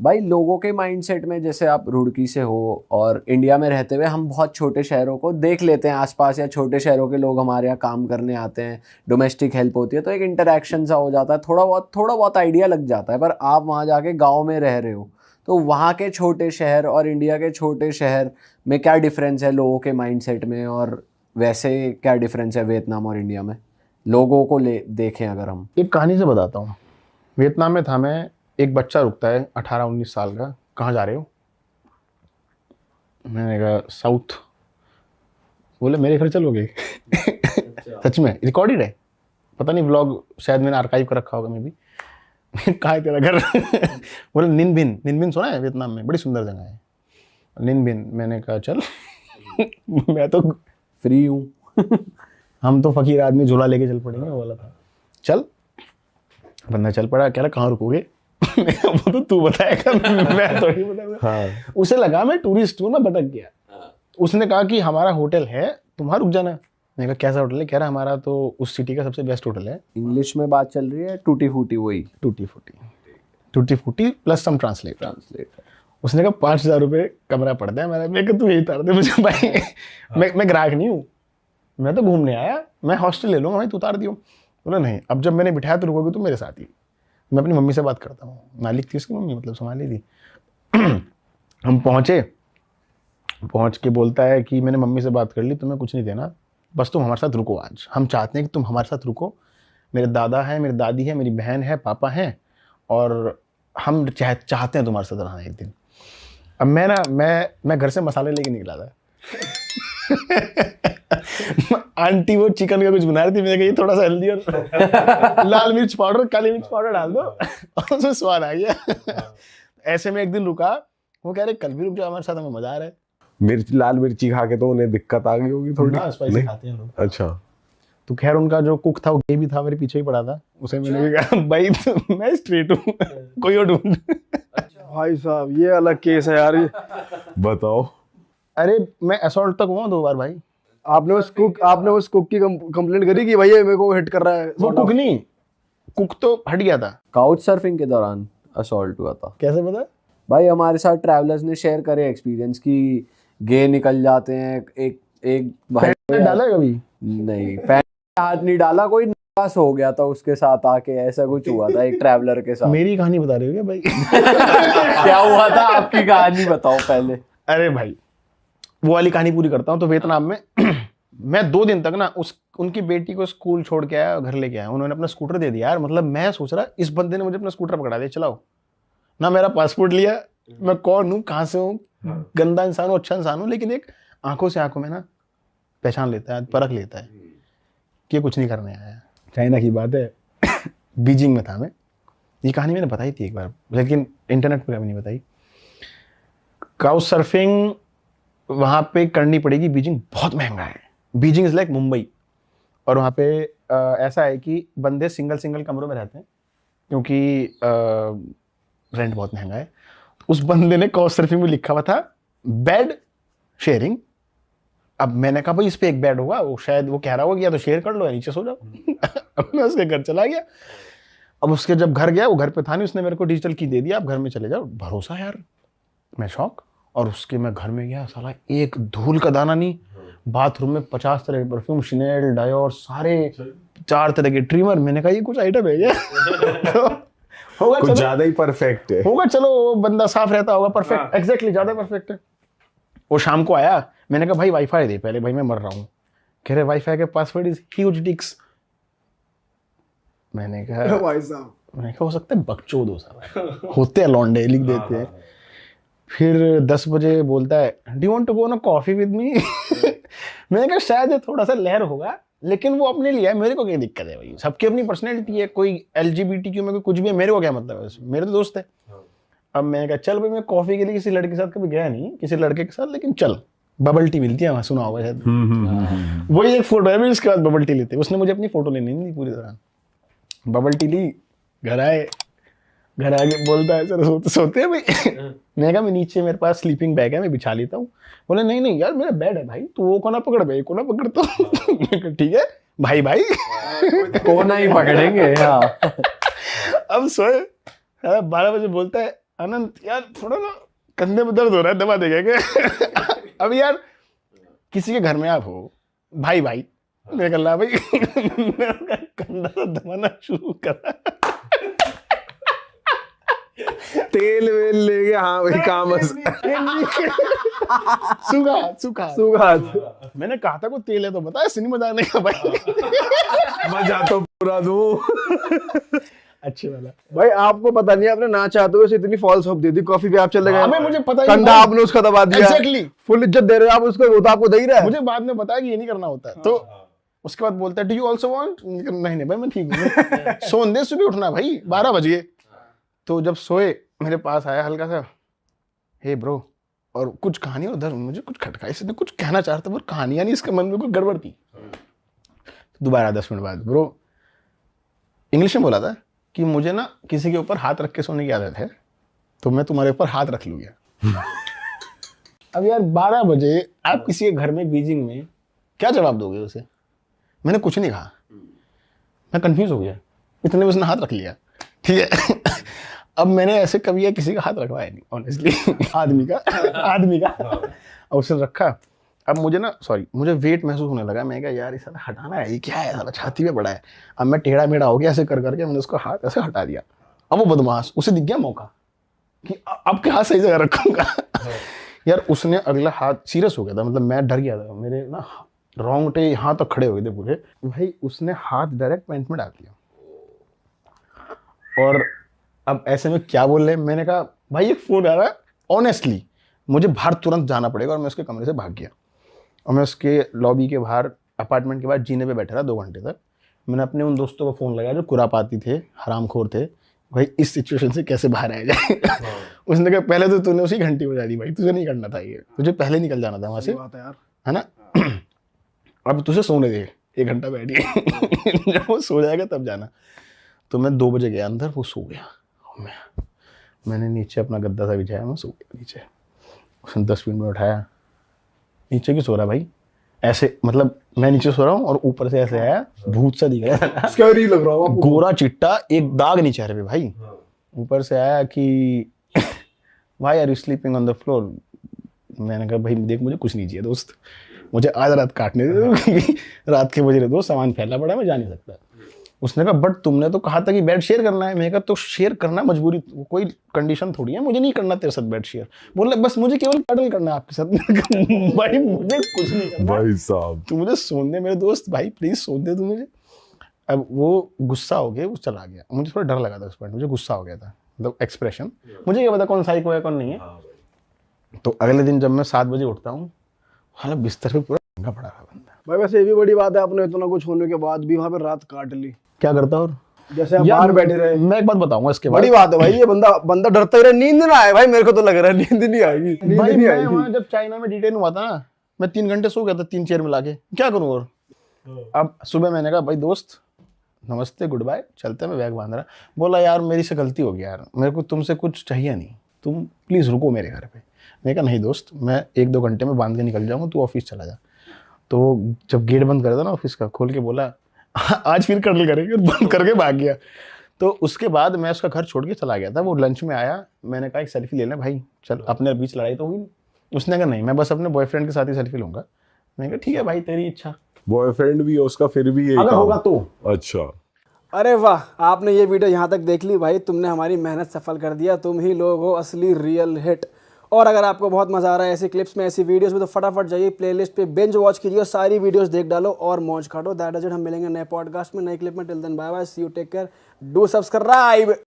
भाई लोगों के माइंडसेट में, जैसे आप रुड़की से हो और इंडिया में रहते हुए हम बहुत छोटे शहरों को देख लेते हैं आसपास, या छोटे शहरों के लोग हमारे यहाँ काम करने आते हैं, डोमेस्टिक हेल्प होती है, तो एक इंटरेक्शन सा हो जाता है, थोड़ा बहुत आइडिया लग जाता है। पर आप वहाँ जाके गाँव में रह रहे हो, तो वहाँ के छोटे शहर और इंडिया के छोटे शहर में क्या डिफरेंस है लोगों के माइंडसेट में, और वैसे क्या डिफरेंस है वियतनाम और इंडिया में, लोगों को ले देखें अगर हम। एक कहानी से बताता हूँ। वियतनाम में था मैं, एक बच्चा रुकता है 18-19 साल का, कहाँ जा रहे हो? मैंने कहा साउथ। बोले मेरे घर चलोगे? सच में रिकॉर्डेड है, पता नहीं व्लॉग शायद मैंने आर्काइव कर रखा होगा मैं भी। कहाँ है तेरा घर? बोले निन बिन। निन बिन सुना है? वियतनाम में बड़ी सुंदर जगह है निन बिन। मैंने कहा चल। मैं तो फ्री हूँ। हम तो फकीर आदमी, झोला लेके चल पड़ेंगे, वो वाला था। चल, बंदा चल पड़ा। कह रहा कहाँ रुकोगे? वो तो तू बताएगा, मैं थोड़ी बताऊंगा। हाँ। उसे लगा मैं टूरिस्ट हूँ ना, भटक गया। उसने कहा कि हमारा होटल है, तुम्हारा रुक जाना। मैंने कहा कैसा होटल है? कह रहा हमारा तो उस सिटी का सबसे बेस्ट होटल है। इंग्लिश में बात चल रही है, टूटी फूटी, वही टूटी फूटी प्लस सम ट्रांसलेट। उसने कहा 5,000 रुपये कमरा पड़ता है। मैंने कहा तू यही उतार दे मुझे भाई। मैं ग्राहक नहीं हूँ, मैं तो घूमने आया, मैं हॉस्टल ले लूँगा भाई, तू उतार दियो। बोला नहीं, अब जब मैंने बिठाया तो रुकोगे तुम मेरे साथ ही। मैं अपनी मम्मी से बात करता हूँ, मालिक थी उसकी मम्मी, मतलब संभाली थी। हम पहुँच के बोलता है कि मैंने मम्मी से बात कर ली, तुम्हें कुछ नहीं देना, बस तुम हमारे साथ रुको आज। हम चाहते हैं कि तुम हमारे साथ रुको। मेरे दादा है, मेरी दादी है, मेरी बहन है, पापा हैं, और हम चाहते हैं तुम्हारे साथ रहना एक दिन। अब मैं घर से मसाले लेके निकला था। आंटी वो चिकन का कुछ बना रही थी, मैंने कहा ये थोड़ा सा हल्दी और लाल मिर्च पाउडर, काली मिर्च पाउडर डाल दो, और उसमें स्वाद आ गया। ऐसे में एक दिन रुका, वो कह रहे कल भी रुक जाओ हमारे साथ, हमें मजा आ रहा है। लाल मिर्ची खा के तो उन्हें दिक्कत आ गई होगी थोड़ी। स्पाइसी खाते हैं लोग। अच्छा। तो खैर उनका जो कुक था वो गे भी था, मेरे पीछे ही पड़ा था। उसे मैंने भी कहा भाई मैं स्ट्रेट हूँ, कोई और ढूंढ। भाई साहब ये अलग केस है यार। बताओ। अरे मैं असॉल्ट तक हुआ 2 बार भाई। आपने उस कुक की कंप्लेंट करी कि भाई ये मेरे को हिट कर रहा है? वो कुक नहीं, कुक तो हट गया था। काउच सर्फिंग के दौरान असॉल्ट हुआ था। कैसे पता? भाई हमारे साथ ट्रैवलर्स ने शेयर करे एक्सपीरियंस कि गे निकल जाते हैं। एक भाई डाला है कभी? नहीं, पैंट हाथ नहीं डाला, कोई नर्वस हो गया था उसके साथ आके, ऐसा कुछ हुआ था एक ट्रैवलर के साथ। मेरी कहानी बता रहे हो क्या भाई? क्या हुआ था? आपकी कहानी बताओ पहले। अरे भाई वो वाली कहानी पूरी करता हूँ। तो वियतनाम में मैं 2 दिन तक ना उनकी बेटी को स्कूल छोड़ के आया, घर लेके आया। उन्होंने अपना स्कूटर दे दिया यार। मतलब मैं सोच रहा इस बंदे ने मुझे अपना स्कूटर पकड़ा दिया, चलाओ ना। मेरा पासपोर्ट लिया, मैं कौन हूँ, कहाँ से हूँ, गंदा इंसान हूँ, अच्छा इंसान हूँ, लेकिन एक आंखों में ना पहचान लेता है, परख लेता है कि कुछ नहीं करने आया है। चाइना की बात है। बीजिंग में था मैं। ये कहानी मैंने बताई थी एक बार, लेकिन इंटरनेट पर कभी नहीं बताई। काउच सर्फिंग वहाँ पे करनी पड़ेगी। बीजिंग बहुत महंगा है। Beijing is like Mumbai. और वहाँ पे ऐसा है कि बंदे सिंगल कमरों में रहते हैं, क्योंकि रेंट बहुत महंगा है। उस बंदे ने काउच सर्फिंग में लिखा हुआ था बेड शेयरिंग। अब मैंने कहा भाई इस पे एक बेड होगा, वो शायद वो कह रहा होगा या तो शेयर कर लो या नीचे सो जाओ। अब मैं उसके घर चला गया। अब उसके जब घर गया, वो घर पे था नहीं, उसने मेरे को डिजिटल की दे दिया, आप घर में चले जाओ। भरोसा यार, मैं शौक। और उसके मैं घर में गया, साला एक धूल का दाना नहीं। बाथरूम में 50 तरह के परफ्यूम, शिनेल, डायोर, सारे 4 तरह के ट्रिमर। मैंने कहा ये कुछ आइटम है क्या? तो होगा, कुछ ज्यादा ही परफेक्ट है। होगा, चलो बंदा साफ रहता होगा, परफेक्ट, एग्जैक्टली ज्यादा परफेक्ट है। वो शाम को आया, मैंने कहा भाई वाईफाई दे पहले, भाई मैं मर रहा हूँ। कह रहे वाईफाई के पासवर्ड इज ह्यूज डिक्स। मैंने कहा भाई साहब हो सकता है बकचोद हो, साला होते हैं लौंडे, लिख देते हैं। फिर 10 बजे बोलता है do you want to go on coffee with me? मैंने कहा शायद ये थोड़ा सा लहर होगा, लेकिन वो अपने लिए है, मेरे को क्या दिक्कत है भाई। सबकी अपनी पर्सनैलिटी है, कोई LGBTQ में कोई कुछ भी है, मेरे को क्या मतलब है, मेरे तो दोस्त है। अब मैंने कहा चल भाई, मैं कॉफी के लिए किसी लड़के के साथ कभी गया नहीं, किसी लड़के के साथ, लेकिन चल बबल टी मिलती है वहाँ, सुना होगा शायद। वही एक फोटो है, उसके बाद बबल टी लेते। उसने मुझे अपनी फोटो लेनी नहीं पूरी तरह। बबल टी ली, घर आके बोलता है सर सोते हैं भाई? मैंने कहा मैं नीचे, मेरे पास स्लीपिंग बैग है, मैं बिछा लेता हूँ। बोले नहीं यार मेरा बेड है भाई, तू वो कोना पकड़, भाई कोना पकड़। तो ठीक है भाई कोना ही पकड़ेंगे। हाँ। अब सोए 12 बजे बोलता है अनंत यार थोड़ा ना कंधे में दर्द हो रहा है, दबा देगा क्या? अब यार किसी के घर में आप हो, भाई भाई निकल रहा भाई, मेरा कंधा तो दबाना शुरू करा। तेल वेल लेके, हाँ भाई काम सूखा सूखा सुगा मैंने कहा था को तेल है तो बताया, सिनेमा जाने का भाई। मजा तो पूरा दूं। अच्छे वाला भाई आपको पता नहीं, आपने ना चाहते हुए इतनी फॉल्स होप दे दी, कॉफी पे आप चले गए, हमें मुझे पता ही कंधा नहीं। आपने उसका दबा दिया, Exactly. फुल इज्जत दे रहे हो आप उसको, वो तो आपको दे ही रहा है। मुझे बाद में बताया कि ये नहीं करना होता है, तो उसके बाद बोलता है डू यू आल्सो वांट? नहीं नहीं भाई मैं ठीक हूँ, सोन दे, सुबह उठना भाई 12 बज गए। तो जब सोए मेरे पास आया हल्का सा, हे ब्रो, और कुछ कहानी उधर मुझे कुछ खटका, इसने कुछ कहना चाह रहा था पर कहानियां नहीं, इसके मन में कुछ गड़बड़ थी। दोबारा 10 मिनट बाद, ब्रो इंग्लिश में बोला था कि मुझे ना किसी के ऊपर हाथ रख के सोने की आदत है, तो मैं तुम्हारे ऊपर हाथ रख लूंगा। अब यार 12 बजे आप किसी के घर में बीजिंग में क्या जवाब दोगे उसे? मैंने कुछ नहीं कहा, मैं कंफ्यूज हो गया, इतने में उसने हाथ रख लिया। ठीक है। अब मैंने ऐसे कभी या किसी का हाथ रखवाया नहीं ऑनेस्टली, आदमी का और उसने रखा। अब मुझे ना मुझे वेट महसूस होने लगा। मैं क्या यार ये साला हटाना है, ये क्या है साला छाती पे बड़ा है। अब मैं टेढ़ा मेढ़ा हो गया, ऐसे कर करके मैंने उसका हाथ ऐसे हटा दिया। अब वो बदमाश, उसे दिख गया मौका कि अब के हाथ सही जगह रखूंगा। यार उसने अगला हाथ सीरियस हो गया था, मतलब मैं डर गया था, मेरे ना रोंगटे यहाँ तक खड़े हो गए थे पूरे। भाई उसने हाथ डायरेक्ट पैंट में डाल दिया, और अब ऐसे में क्या बोल रहे, मैंने कहा भाई एक फोन आ रहा है, ऑनेस्टली मुझे बाहर तुरंत जाना पड़ेगा। और मैं उसके कमरे से भाग गया, और मैं उसके लॉबी के बाहर अपार्टमेंट के बाहर जीने पे बैठा रहा 2 घंटे तक। मैंने अपने उन दोस्तों को फ़ोन लगाया जो कुरापाती थे, हरामखोर थे, भाई इस सिचुएशन से कैसे बाहर आया जाए। उसने कहा पहले तो तूने उसी घंटी बजा दी भाई, तुझे नहीं करना था ये, तुझे पहले निकल जाना था वहाँ से, है ना। अब तुझे सोने दे, 1 घंटा बैठिए, जब वो सो जाएगा तब जाना। तो मैं 2 बजे गया अंदर, वो सो गया। मैंने नीचे अपना गद्दा सा बिछाया, मैं सो गया नीचे। उसने 10 मिनट में उठाया, नीचे क्यों सो रहा भाई? ऐसे मतलब मैं नीचे सो रहा हूँ और ऊपर से ऐसे आया, भूत सा दिख रहा है, स्कैरी लग रहा हो आपको। गोरा चिट्टा, एक दाग नहीं चेहरे पे भाई। ऊपर से आया कि why are you sleeping on the floor? मैंने कहा भाई देख मुझे कुछ नहीं चाहिए दोस्त, मुझे आज रात काटने दे दो, रात के बज रहे दोस्त, सामान फैला पड़ा है, मैं जा नहीं सकता। उसने कहा बट तुमने तो कहा था कि बेड शेयर करना है। मैंने कहा तो शेयर करना मजबूरी, कोई कंडीशन थोड़ी है, मुझे नहीं करना तेरे साथ बेड शेयर। बोले बस मुझे केवल पैडल करना है आपके साथ। भाई मुझे कुछ नहीं करना भाई साहब, तू मुझे सोने दे मेरे दोस्त, भाई प्लीज सोने दे तू मुझे। अब वो गुस्सा हो गया, वो चला गया। मुझे थोड़ा डर लगा था उस पॉइंट, मुझे गुस्सा हो गया था, मतलब एक्सप्रेशन, मुझे क्या पता कौन साइको है कौन नहीं है। तो अगले दिन जब मैं 7 बजे उठता हूँ, हालांकि बिस्तर पे पूरा नंगा पड़ा रहा बंदा। भाई वैसे ये भी बड़ी बात है, आपने इतना कुछ होने के बाद भी वहाँ पे रात काट ली। क्या करता और जैसे आप बाहर बैठे रहे, मैं एक बात बताऊंगा इसके बाद। बड़ी बात है भाई, ये बंदा डरता ही रहा, नींद ना आए भाई, मेरे को तो लग रहा है नींद नहीं आएगी, नींद भाई नहीं मैं आएगी। वहाँ जब चाइना में डिटेन हुआ था ना, मैं 3 घंटे सो गया था 3 चेयर मिला के, क्या करूँ और। अब सुबह मैंने कहा भाई दोस्त नमस्ते गुड बाय, चलते, मैं बैग बांध रहा। बोला यार मेरी से गलती हो गई यार, मेरे को तुमसे कुछ चाहिए नहीं, तुम प्लीज़ रुको मेरे घर पे। मैंने कहा नहीं दोस्त, मैं 1-2 घंटे में बांध के निकल जाऊँगा, तू ऑफिस चला जा। तो जब गेट बंद कर था ना ऑफिस का, खोल के बोला आज फिर कर्ल करेंगे, बंद करके भाग गया। तो उसके बाद मैं उसका घर छोड़ के चला गया था। वो लंच में आया, मैंने कहा एक सेल्फी ले लें भाई, चल अपने बीच लड़ाई तो हुई नहीं। उसने कहा नहीं मैं बस अपने बॉयफ्रेंड के साथ ही सेल्फी लूंगा। मैंने कहा ठीक है भाई तेरी इच्छा, बॉयफ्रेंड भी है उसका फिर भी यही अगर काम। होगा तो। अच्छा, अरे वाह, आपने ये वीडियो यहाँ तक देख ली भाई, तुमने हमारी मेहनत सफल कर दिया, तुम ही लोग हो असली रियल हिट। और अगर आपको बहुत मजा आ रहा है ऐसी क्लिप्स में, ऐसी वीडियोस में, तो फटाफट जाइए प्लेलिस्ट पे बिंज वॉच कीजिए, सारी वीडियोस देख डालो और मौज काटो। दैट इज इट, हम मिलेंगे नए पॉडकास्ट में, नए क्लिप में। Till then bye bye, see you, take care, do subscribe.